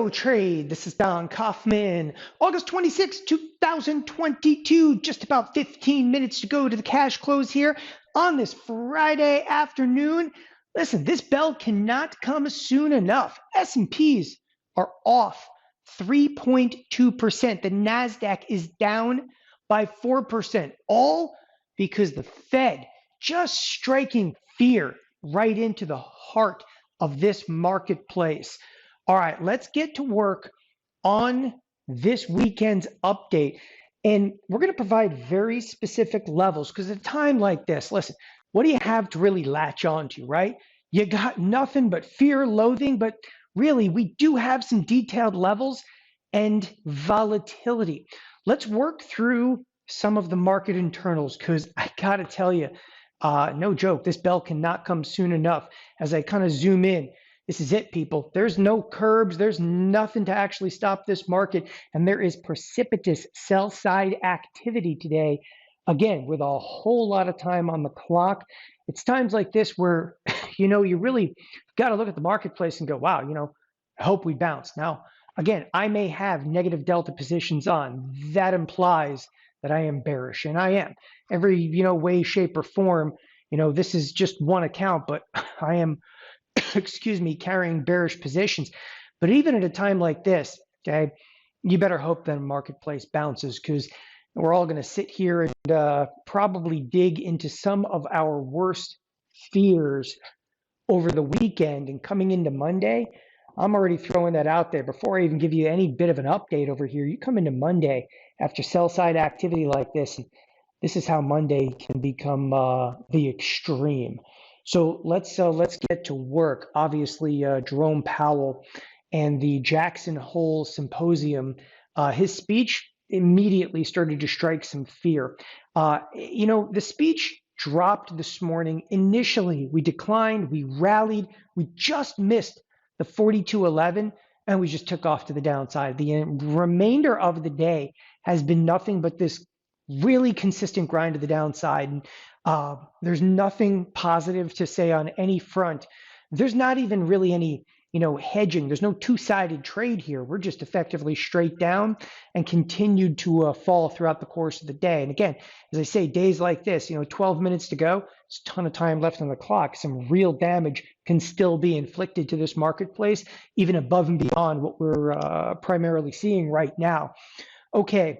TheoTrade. This is Don Kaufman. August 26, 2022. Just about 15 minutes to go to the cash close here on this Friday afternoon. Listen, this bell cannot come soon enough. S&Ps are off 3.2%. The Nasdaq is down by 4%, all because the Fed just striking fear right into the heart of this marketplace. All right, let's get to work on this weekend's update. And we're going to provide very specific levels because at a time like this, listen, what do you have to really latch on to, right? You got nothing but fear, loathing, but really we do have some detailed levels and volatility. Let's work through some of the market internals because I got to tell you, no joke, this bell cannot come soon enough. As I kind of zoom in, this is it, people. There's no curbs. There's nothing to actually stop this market. And there is precipitous sell-side activity today. Again, with a whole lot of time on the clock. It's times like this where, you really got to look at the marketplace and go, wow, I hope we bounce. Now, again, I may have negative delta positions on. That implies that I am bearish, and I am. Every, way, shape, or form, this is just one account, but I am carrying bearish positions. But even at a time like this, okay, you better hope that the marketplace bounces because we're all going to sit here and probably dig into some of our worst fears over the weekend. And coming into Monday, I'm already throwing that out there. Before I even give you any bit of an update over here, you come into Monday after sell-side activity like this, and this is how Monday can become the extreme. So let's get to work. Obviously, Jerome Powell and the Jackson Hole Symposium, his speech immediately started to strike some fear. The speech dropped this morning. Initially, we declined, we rallied, we just missed the 42.11, and we just took off to the downside. The remainder of the day has been nothing but this really consistent grind to the downside. And there's nothing positive to say on any front. There's not even really any, hedging. There's no two-sided trade here. We're just effectively straight down and continued to fall throughout the course of the day. And again, as I say, days like this, 12 minutes to go, there's a ton of time left on the clock. Some real damage can still be inflicted to this marketplace, even above and beyond what we're primarily seeing right now. Okay,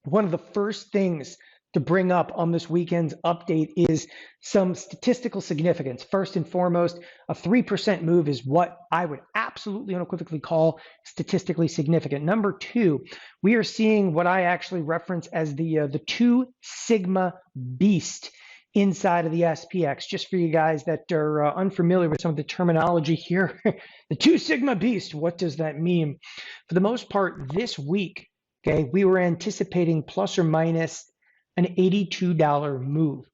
one of the first things to bring up on this weekend's update is some statistical significance. First and foremost, a 3% move is what I would absolutely unequivocally call statistically significant. Number two, we are seeing what I actually reference as the 2 sigma beast inside of the SPX. Just for you guys that are unfamiliar with some of the terminology here, the 2 sigma beast, what does that mean? For the most part, this week, okay, we were anticipating plus or minus an $82 move.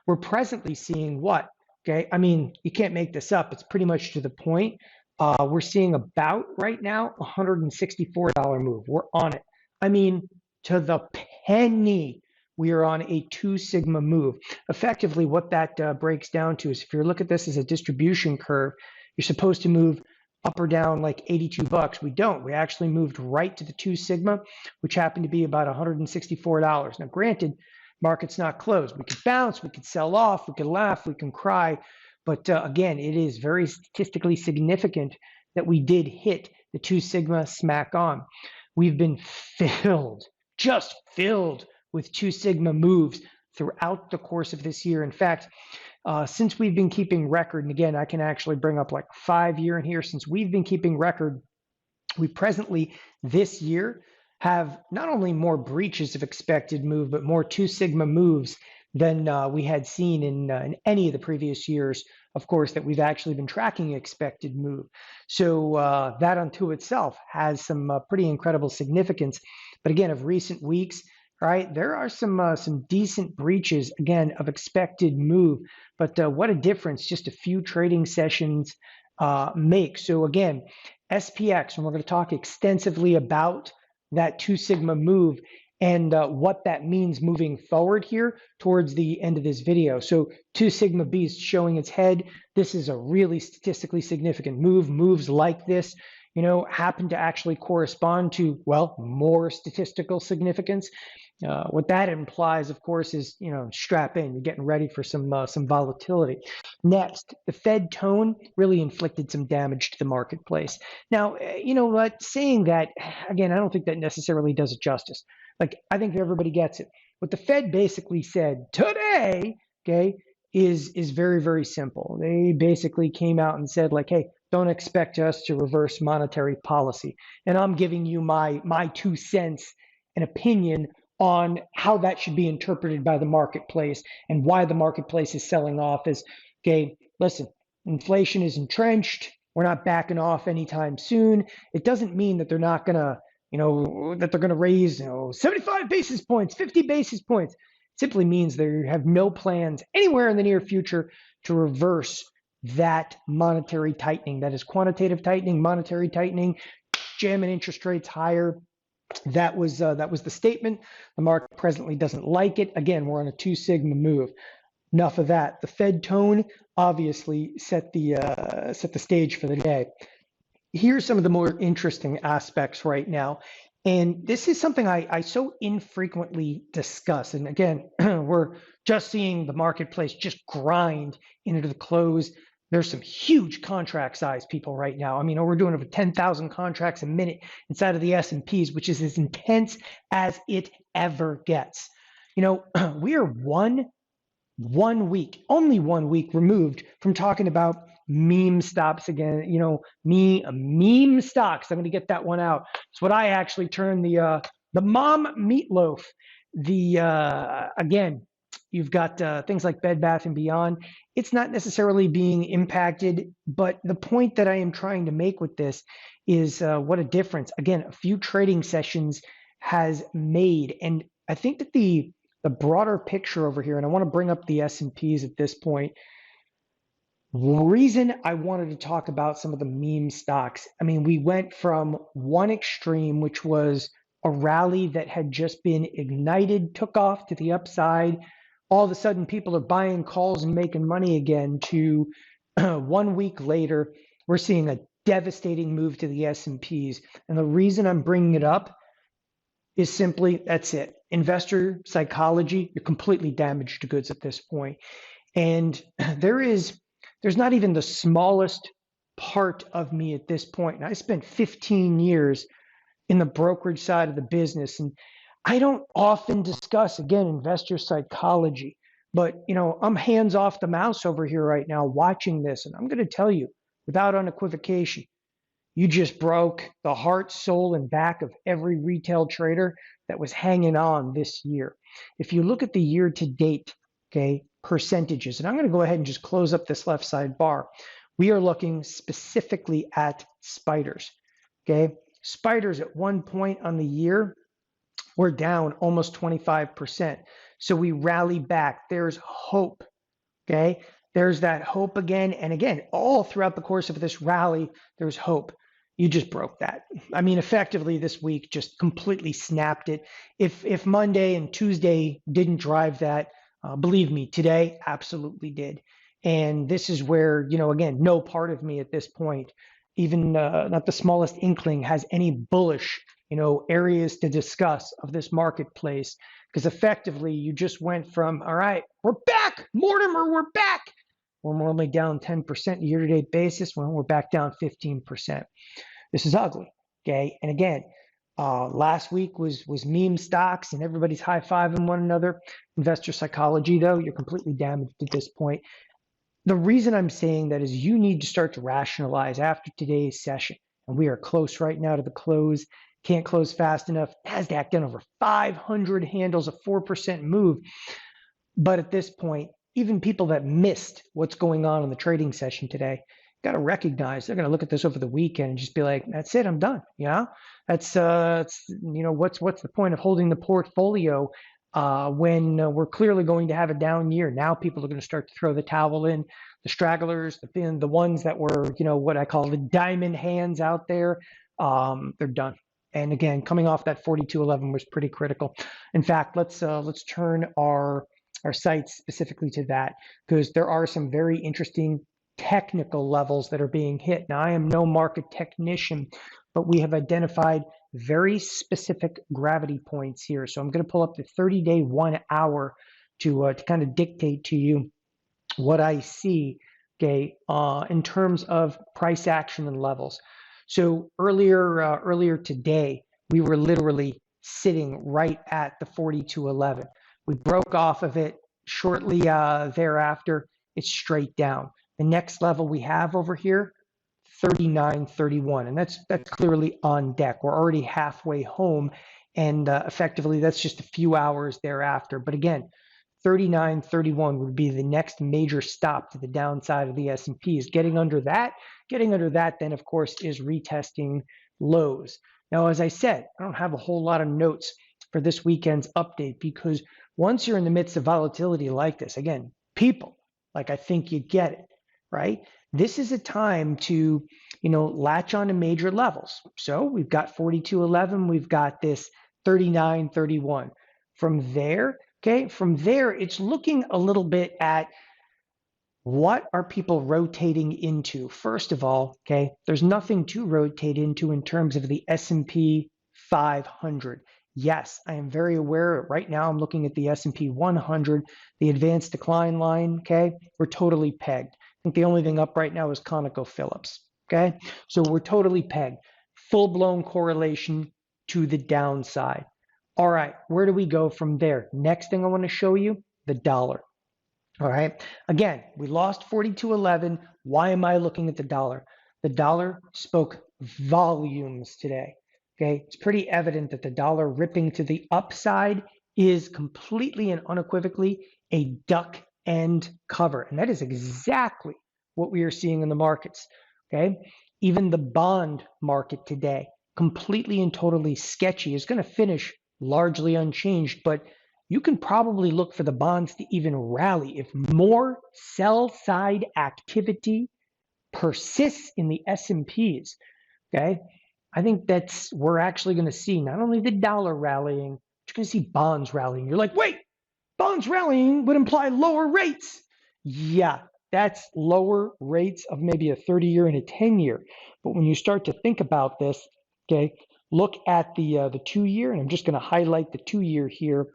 We're presently seeing what? Okay, I mean, you can't make this up. It's pretty much to the point. We're seeing about right now $164 move. We're on it. I mean, to the penny, we are on a 2 sigma move. Effectively, what that breaks down to is if you look at this as a distribution curve, you're supposed to move up or down like 82 bucks. We don't. We actually moved right to the 2 sigma, which happened to be about $164. Now, granted, market's not closed. We could bounce, we could sell off, we could laugh, we can cry. But again, it is very statistically significant that we did hit the 2 sigma smack on. We've been just filled with 2 sigma moves throughout the course of this year. In fact, since we've been keeping record, and again, I can actually bring up like 5 year in here, since we've been keeping record, we presently this year have not only more breaches of expected move, but more 2 sigma moves than we had seen in any of the previous years, of course, that we've actually been tracking expected move. So that unto itself has some pretty incredible significance. But again, of recent weeks, right, there are some decent breaches, again, of expected move. But what a difference just a few trading sessions make. So again, SPX, and we're going to talk extensively about that 2 sigma move and what that means moving forward here towards the end of this video. So 2 sigma beast showing its head. This is a really statistically significant move. Moves like this, happen to actually correspond to, well, more statistical significance. What that implies, of course, is, strap in. You're getting ready for some volatility. Next, the Fed tone really inflicted some damage to the marketplace. Now, you know what? Saying that, again, I don't think that necessarily does it justice. Like, I think everybody gets it. What the Fed basically said today, okay, is very, very simple. They basically came out and said, like, hey, don't expect us to reverse monetary policy. And I'm giving you my 2 cents, an opinion on how that should be interpreted by the marketplace and why the marketplace is selling off is, okay, listen, inflation is entrenched. We're not backing off anytime soon. It doesn't mean that they're not going to, that they're going to raise, 75 basis points, 50 basis points. It simply means they have no plans anywhere in the near future to reverse that monetary tightening. That is quantitative tightening, monetary tightening, jamming interest rates higher. That was the statement. The market presently doesn't like it. Again, we're on a 2 sigma move. Enough of that. The Fed tone obviously set the stage for the day. Here's some of the more interesting aspects right now. And this is something I so infrequently discuss. And again, we're just seeing the marketplace just grind into the close. There's some huge contract size people right now. I mean, we're doing over 10,000 contracts a minute inside of the S&Ps, which is as intense as it ever gets. We are only 1 week removed from talking about meme stops again. Meme stocks. I'm going to get that one out. It's what I actually term the mom meatloaf. Again, you've got things like Bed Bath & Beyond. It's not necessarily being impacted, but the point that I am trying to make with this is what a difference, again, a few trading sessions has made. And I think that the broader picture over here, and I want to bring up the S&Ps at this point. The reason I wanted to talk about some of the meme stocks, I mean, we went from one extreme, which was a rally that had just been ignited, took off to the upside. All of a sudden, people are buying calls and making money again, to 1 week later, we're seeing a devastating move to the S&Ps. And the reason I'm bringing it up is simply, that's it. Investor psychology, you're completely damaged to goods at this point. And there's not even the smallest part of me at this point. And I spent 15 years in the brokerage side of the business. And I don't often discuss, again, investor psychology, but I'm hands off the mouse over here right now watching this. And I'm going to tell you without unequivocation, you just broke the heart, soul, and back of every retail trader that was hanging on this year. If you look at the year to date, okay, percentages, and I'm going to go ahead and just close up this left side bar. We are looking specifically at spiders, okay? Spiders at one point on the year were down almost 25%. So we rally back. There's hope, okay? There's that hope again. And again, all throughout the course of this rally, there's hope. You just broke that. I mean, effectively this week just completely snapped it. If Monday and Tuesday didn't drive that, believe me, today absolutely did. And this is where, again, no part of me at this point, even not the smallest inkling, has any bullish, areas to discuss of this marketplace. Because effectively you just went from, all right, we're back, Mortimer, we're back. We're only down 10% year-to-date basis. Well, we're back down 15%. This is ugly, okay? And again, last week was meme stocks and everybody's high-fiving one another. Investor psychology, though, you're completely damaged at this point. The reason I'm saying that is you need to start to rationalize after today's session. And we are close right now to the close. Can't close fast enough. Nasdaq done over 500 handles, a 4% move. But at this point, even people that missed what's going on in the trading session today got to recognize they're going to look at this over the weekend and just be like, that's it, I'm done. That's what's the point of holding the portfolio when we're clearly going to have a down year? Now people are going to start to throw the towel in. The stragglers, the ones that were, what I call the diamond hands out there, they're done. And again, coming off that 42.11 was pretty critical. In fact, let's turn our sights specifically to that, because there are some very interesting technical levels that are being hit. Now, I am no market technician, but we have identified very specific gravity points here. So I'm going to pull up the 30-day 1 hour to kind of dictate to you what I see, okay, in terms of price action and levels. So earlier today, we were literally sitting right at the 42.11. We broke off of it shortly thereafter. It's straight down. The next level we have over here, 39.31, and that's clearly on deck. We're already halfway home, and effectively that's just a few hours thereafter. But again, 39.31 would be the next major stop to the downside of the S&Ps. Getting under that then, of course, is retesting lows. Now, as I said, I don't have a whole lot of notes for this weekend's update because once you're in the midst of volatility like this, again, people, like I think you get it, right? This is a time to, latch on to major levels. So we've got 42.11, we've got this 39.31. From there, it's looking a little bit at what are people rotating into. First of all, there's nothing to rotate into in terms of the S&P 500. Yes, I am very aware. Right now, I'm looking at the S&P 100, the advanced decline line. We're totally pegged. I think the only thing up right now is ConocoPhillips. So we're totally pegged. Full-blown correlation to the downside. All right, where do we go from there? Next thing I want to show you, the dollar. All right, again, we lost 42.11. Why am I looking at the dollar? The dollar spoke volumes today. It's pretty evident that the dollar ripping to the upside is completely and unequivocally a duck end cover. And that is exactly what we are seeing in the markets. Even the bond market today, completely and totally sketchy, is going to finish largely unchanged, but you can probably look for the bonds to even rally if more sell side activity persists in the S&Ps. I think we're actually going to see not only the dollar rallying, but you're going to see bonds rallying. You're like, wait, bonds rallying would imply lower rates. Yeah, that's lower rates of maybe a 30-year and a 10-year. But when you start to think about this, look at the 2-year, and I'm just going to highlight the 2-year here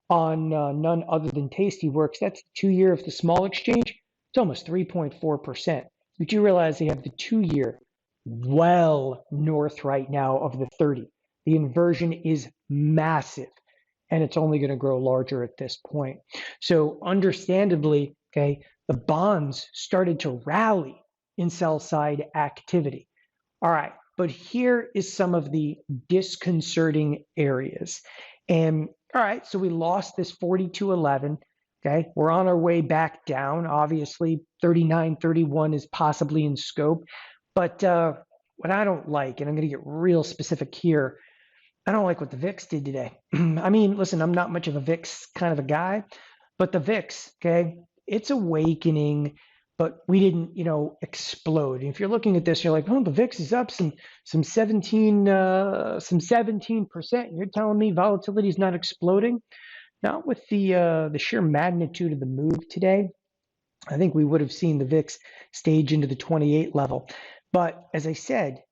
on none other than Tastyworks. That's the 2-year of the small exchange. It's almost 3.4%. But you realize they have the 2-year well north right now of the 30. The inversion is massive, and it's only going to grow larger at this point. So understandably, the bonds started to rally in sell side activity. All right, but here is some of the disconcerting areas. And all right, so we lost this 42.11. We're on our way back down. Obviously, 39.31 is possibly in scope. But what I don't like, and I'm going to get real specific here, I don't like what the VIX did today. I mean, listen, I'm not much of a VIX kind of a guy, but the VIX, it's awakening, but we didn't, explode. And if you're looking at this, you're like, oh, the VIX is up some 17%. You're telling me volatility is not exploding? Not with the sheer magnitude of the move today. I think we would have seen the VIX stage into the 28 level. But as I said,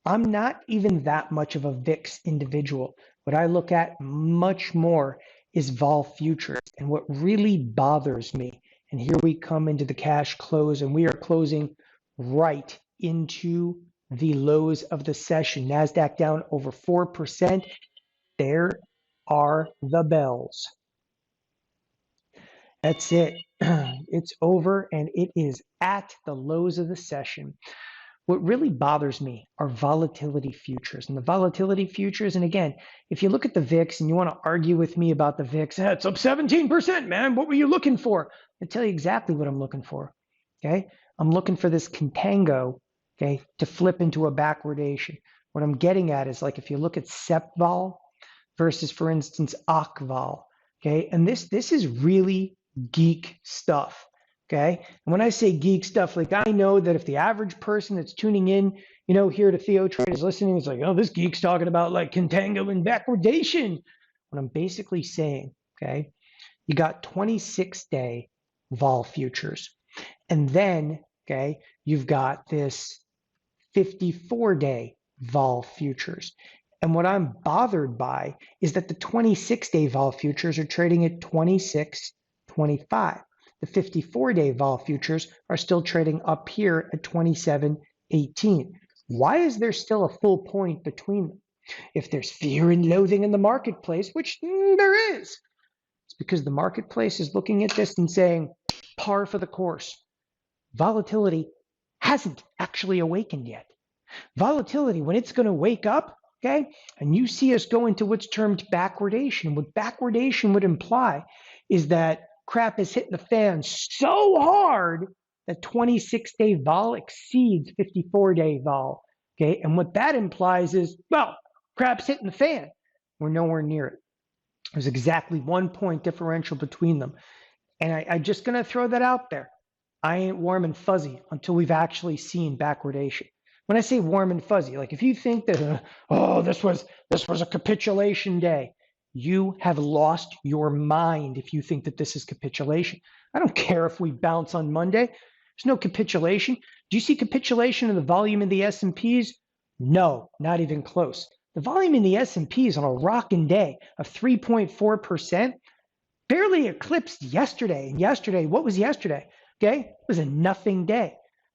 I'm not even that much of a VIX individual. What I look at much more is vol futures. And what really bothers me, and here we come into the cash close, and we are closing right into the lows of the session. Nasdaq down over 4%. There are the bells. That's it. It's over, and it is at the lows of the session. What really bothers me are volatility futures. And the volatility futures, and again, if you look at the VIX and you want to argue with me about the VIX, it's up 17%, man. What were you looking for? I'll tell you exactly what I'm looking for. I'm looking for this contango, to flip into a backwardation. What I'm getting at is, like, if you look at SEPVol versus, for instance, OCVol, and this is really geek stuff. And when I say geek stuff, like, I know that if the average person that's tuning in, here to TheoTrade is listening, it's like, oh, this geek's talking about like contango and backwardation. What I'm basically saying, you got 26-day vol futures. And then, okay, you've got this 54-day vol futures. And what I'm bothered by is that the 26-day vol futures are trading at 26.25. The 54-day vol futures are still trading up here at 27.18. Why is there still a full point between them? If there's fear and loathing in the marketplace, which there is, it's because the marketplace is looking at this and saying, par for the course. Volatility hasn't actually awakened yet. Volatility, when it's going to wake up, okay, and you see us go into what's termed backwardation, what backwardation would imply is that crap is hitting the fan so hard that 26-day vol exceeds 54-day vol, okay? And what that implies is, well, crap's hitting the fan. We're nowhere near it. There's exactly 1 point differential between them. And I'm just going to throw that out there. I ain't warm and fuzzy until we've actually seen backwardation. When I say warm and fuzzy, like if you think that, this was a capitulation day, you have lost your mind if you think that this is capitulation. I don't care if we bounce on Monday. There's no capitulation. Do you see capitulation in the volume in the S&Ps? No, not even close. The volume in the S&Ps on a rocking day of 3.4% barely eclipsed yesterday. And yesterday, what was yesterday? Okay, it was a nothing day.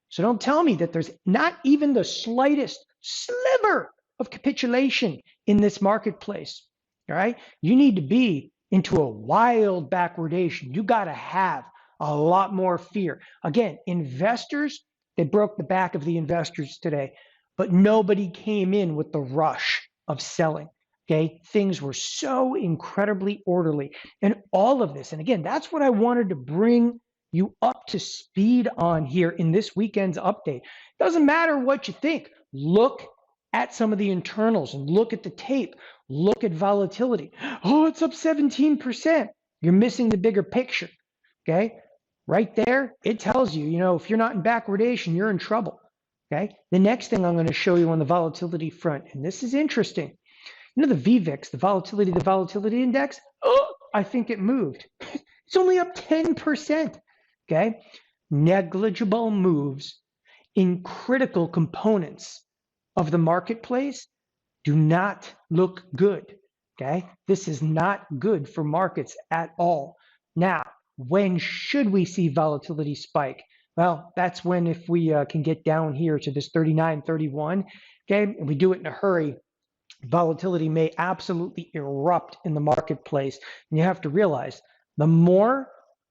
So don't tell me that there's not even the slightest sliver of capitulation in this marketplace. All right, you need to be into a wild backwardation. You got to have a lot more fear. Again, investors, they broke the back of the investors today, but nobody came in with the rush of selling. Okay, things were so incredibly orderly, and all of this. And again, that's what I wanted to bring you up to speed on here in this weekend's update. Doesn't matter what you think. Look at some of the internals and look at the tape. Look at volatility. Oh, it's up 17%. You're missing the bigger picture. Okay, right there, it tells you, if you're not in backwardation, you're in trouble. Okay, the next thing I'm going to show you on the volatility front, and this is interesting. The VVIX, the volatility index, I think it moved. It's only up 10%. Okay, negligible moves in critical components of the marketplace do not look good. Okay, this is not good for markets at all. Now, when should we see volatility spike? Well, that's when, if we can get down here to this 39.31, okay, and we do it in a hurry, volatility may absolutely erupt in the marketplace. And you have to realize, the more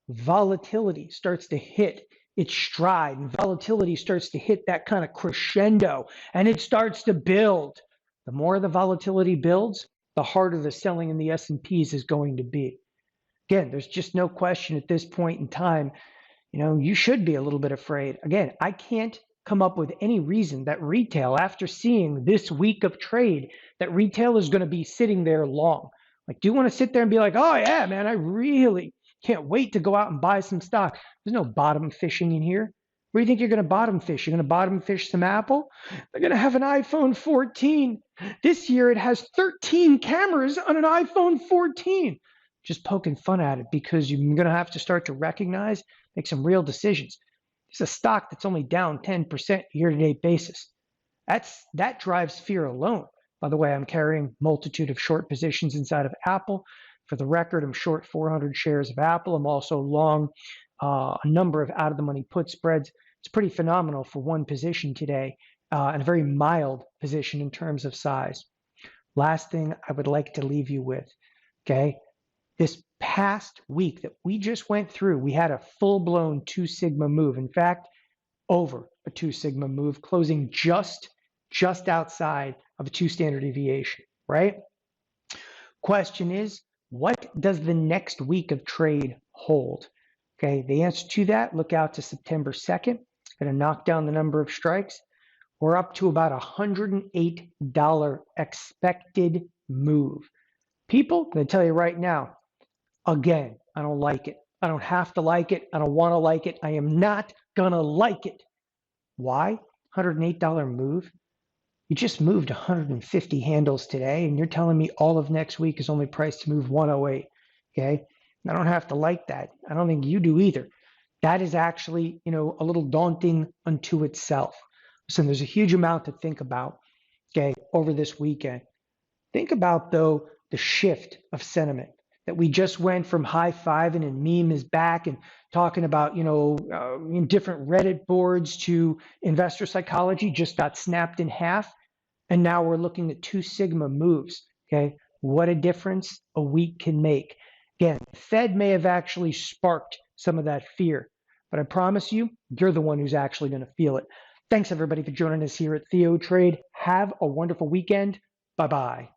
volatility starts to hit its stride and volatility starts to hit that kind of crescendo and it starts to build, the more the volatility builds, the harder the selling in the S&Ps is going to be. Again, there's just no question at this point in time, you should be a little bit afraid. Again, I can't come up with any reason that retail, after seeing this week of trade, that retail is going to be sitting there long. Like, do you want to sit there and be like, oh yeah, man, I really can't wait to go out and buy some stock? There's no bottom fishing in here. Where do you think you're going to bottom fish? You're going to bottom fish some Apple? They're going to have an iPhone 14. This year it has 13 cameras on an iPhone 14. Just poking fun at it, because you're going to have to start to recognize, make some real decisions. It's a stock that's only down 10% year-to-date basis. That drives fear alone. By the way, I'm carrying multitude of short positions inside of Apple. For the record, I'm short 400 shares of Apple. I'm also long a number of out-of-the-money put spreads. It's pretty phenomenal for one position today, and a very mild position in terms of size. Last thing I would like to leave you with, okay? This past week that we just went through, we had a full-blown 2 sigma move. In fact, over a 2 sigma move, closing just outside of a 2 standard deviation, right? Question is, what does the next week of trade hold? Okay, the answer to that, look out to September 2nd. Going to knock down the number of strikes. We're up to about $108 expected move. People, I'm going to tell you right now, again, I don't like it. I don't have to like it. I don't want to like it. I am not going to like it. Why? $108 move. You just moved 150 handles today, and you're telling me all of next week is only priced to move 108. Okay? I don't have to like that. I don't think you do either. that is actually, a little daunting unto itself. So there's a huge amount to think about, okay, over this weekend. Think about, though, the shift of sentiment that we just went from high-fiving and meme is back and talking about, in different Reddit boards to investor psychology just got snapped in half. And now we're looking at 2 sigma moves, okay? What a difference a week can make. Again, the Fed may have actually sparked some of that fear, but I promise you're the one who's actually going to feel it. Thanks, everybody, for joining us here at TheoTrade. Have a wonderful weekend. Bye-bye.